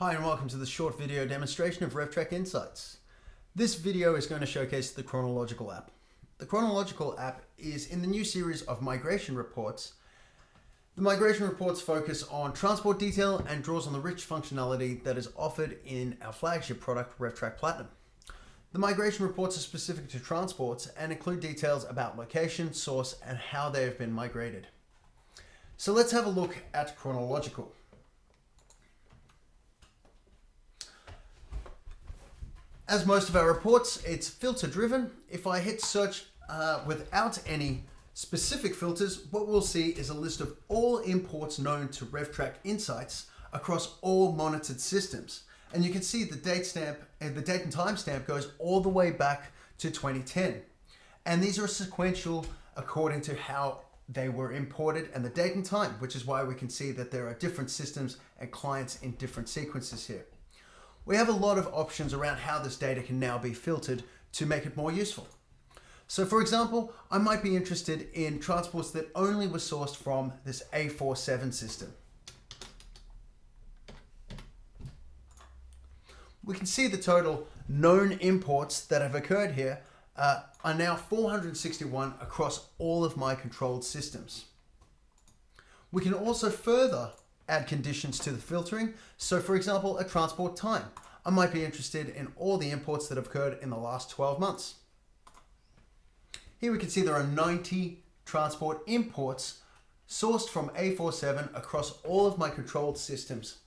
Hi and welcome to this short video demonstration of RevTrak Insights. This video is going to showcase the Chronological app. The Chronological app is in the new series of migration reports. The migration reports focus on transport detail and draws on the rich functionality that is offered in our flagship product, RevTrak Platinum. The migration reports are specific to transports and include details about location, source, and how they have been migrated. So let's have a look at Chronological. As most of our reports, it's filter driven. If I hit search without any specific filters, what we'll see is a list of all imports known to RevTrak Insights across all monitored systems. And you can see the date stamp and the date and time stamp goes all the way back to 2010. And these are sequential according to how they were imported and the date and time, which is why we can see that there are different systems and clients in different sequences here. We have a lot of options around how this data can now be filtered to make it more useful. So for example, I might be interested in transports that only were sourced from this A47 system. We can see the total known imports that have occurred here are now 461 across all of my controlled systems. We can also further add conditions to the filtering. So for example, a transport time. I might be interested in all the imports that have occurred in the last 12 months. Here we can see there are 90 transport imports sourced from A47 across all of my controlled systems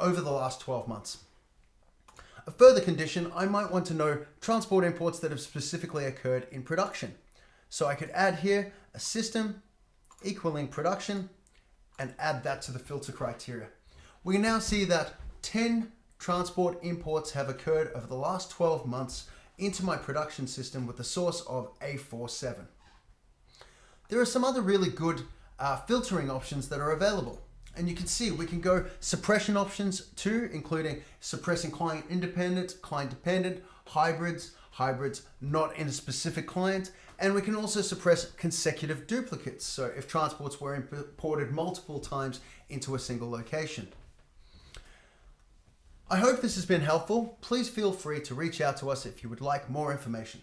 over the last 12 months. A further condition, I might want to know transport imports that have specifically occurred in production. So I could add here a system equaling production and add that to the filter criteria. We can now see that 10 transport imports have occurred over the last 12 months into my production system with the source of A47. There are some other really good filtering options that are available. And you can see we can go suppression options too, including suppressing client independent, client dependent, hybrids not in a specific client, and we can also suppress consecutive duplicates. So if transports were imported multiple times into a single location. I hope this has been helpful. Please feel free to reach out to us if you would like more information.